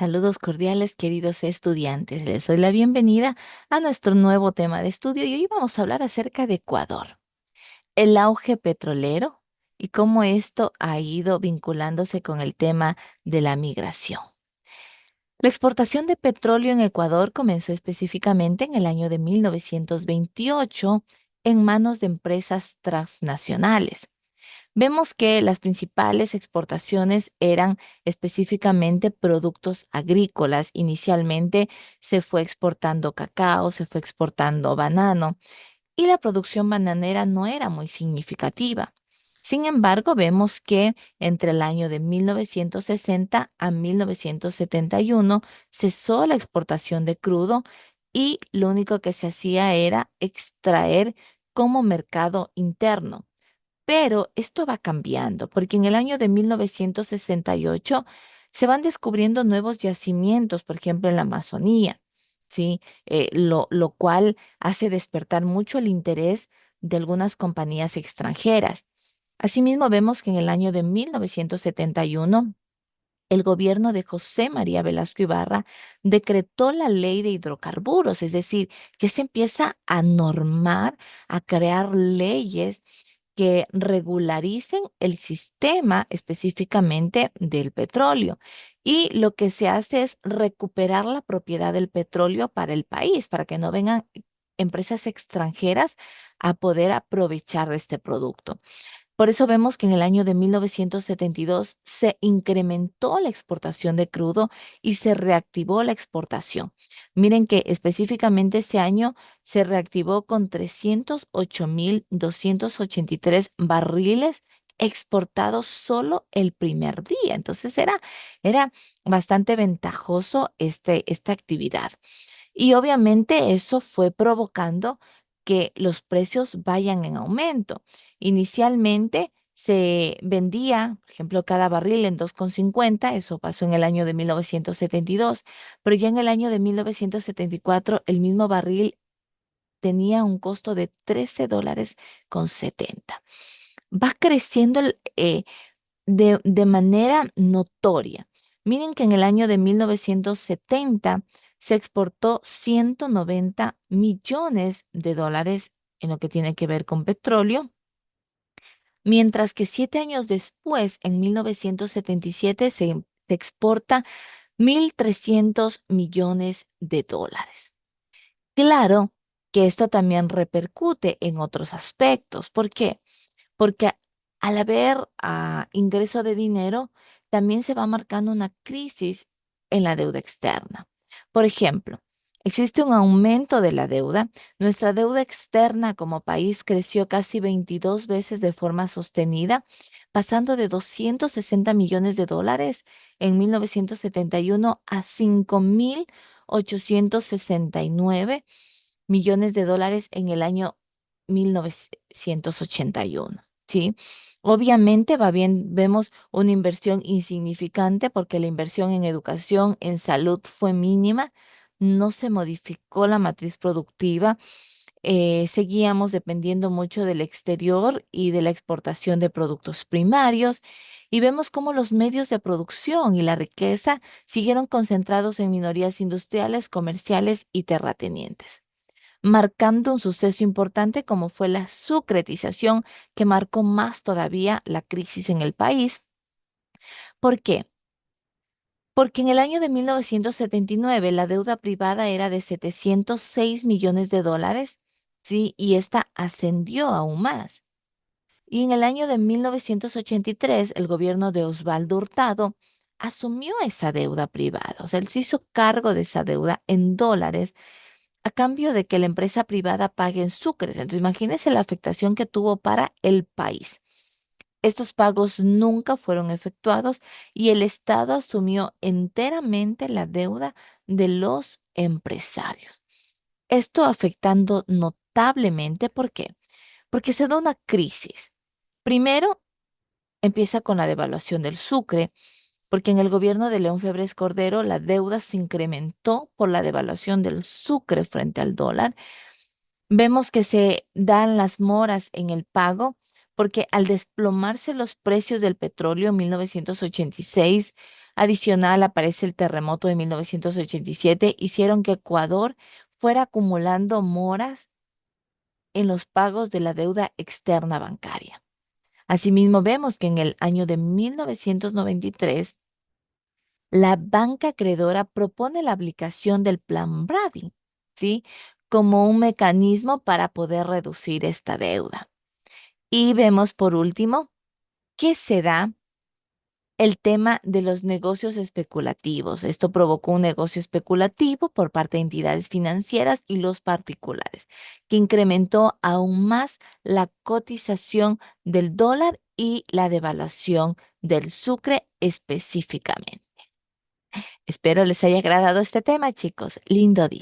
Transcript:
Saludos cordiales, queridos estudiantes. Les doy la bienvenida a nuestro nuevo tema de estudio y hoy vamos a hablar acerca de Ecuador, el auge petrolero y cómo esto ha ido vinculándose con el tema de la migración. La exportación de petróleo en Ecuador comenzó específicamente en el año de 1928 en manos de empresas transnacionales. Vemos que las principales exportaciones eran específicamente productos agrícolas. Inicialmente se fue exportando cacao, se fue exportando banano y la producción bananera no era muy significativa. Sin embargo, vemos que entre el año de 1960 a 1971 cesó la exportación de crudo y lo único que se hacía era extraer como mercado interno. Pero esto va cambiando, porque en el año de 1968 se van descubriendo nuevos yacimientos, por ejemplo, en la Amazonía, ¿sí? Lo cual hace despertar mucho el interés de algunas compañías extranjeras. Asimismo, vemos que en el año de 1971 el gobierno de José María Velasco Ibarra decretó la ley de hidrocarburos, es decir, que se empieza a normar, a crear leyes que regularicen el sistema específicamente del petróleo. Y lo que se hace es recuperar la propiedad del petróleo para el país, para que no vengan empresas extranjeras a poder aprovechar de este producto. Por eso vemos que en el año de 1972 se incrementó la exportación de crudo y se reactivó la exportación. Miren que específicamente ese año se reactivó con 308.283 barriles exportados solo el primer día. Entonces era bastante ventajoso esta actividad. Y obviamente eso fue provocando que los precios vayan en aumento. Inicialmente se vendía, por ejemplo, cada barril en 2,50. Eso pasó en el año de 1972, pero ya en el año de 1974 el mismo barril tenía un costo de $13,70. Va creciendo de manera notoria. Miren que en el año de 1970 se exportó 190 millones de dólares en lo que tiene que ver con petróleo, mientras que 7 años después, en 1977, se exporta 1.300 millones de dólares. Claro que esto también repercute en otros aspectos. ¿Por qué? Porque al haber ingreso de dinero, también se va marcando una crisis en la deuda externa. Por ejemplo, existe un aumento de la deuda. Nuestra deuda externa como país creció casi 22 veces de forma sostenida, pasando de 260 millones de dólares en 1971 a 5.869 millones de dólares en el año 1981. ¿Sí? Obviamente va bien, vemos una inversión insignificante porque la inversión en educación, en salud fue mínima, no se modificó la matriz productiva, seguíamos dependiendo mucho del exterior y de la exportación de productos primarios y vemos cómo los medios de producción y la riqueza siguieron concentrados en minorías industriales, comerciales y terratenientes, marcando un suceso importante como fue la sucretización que marcó más todavía la crisis en el país. ¿Por qué? Porque en el año de 1979 la deuda privada era de 706 millones de dólares, ¿sí? Y esta ascendió aún más. Y en el año de 1983 el gobierno de Osvaldo Hurtado asumió esa deuda privada, o sea, él se hizo cargo de esa deuda en dólares a cambio de que la empresa privada pague en sucres. Entonces, imagínense la afectación que tuvo para el país. Estos pagos nunca fueron efectuados y el Estado asumió enteramente la deuda de los empresarios. Esto afectando notablemente, ¿por qué? Porque se da una crisis. Primero, empieza con la devaluación del sucre, porque en el gobierno de León Febres Cordero la deuda se incrementó por la devaluación del sucre frente al dólar. Vemos que se dan las moras en el pago porque al desplomarse los precios del petróleo en 1986, Adicional, aparece el terremoto de 1987, hicieron que Ecuador fuera acumulando moras en los pagos de la deuda externa bancaria. Asimismo, vemos que en el año de 1993, la banca acreedora propone la aplicación del Plan Brady, ¿sí? Como un mecanismo para poder reducir esta deuda. Y vemos por último que se da el tema de los negocios especulativos. Esto provocó un negocio especulativo por parte de entidades financieras y los particulares, que incrementó aún más la cotización del dólar y la devaluación del sucre específicamente. Espero les haya agradado este tema, chicos. Lindo día.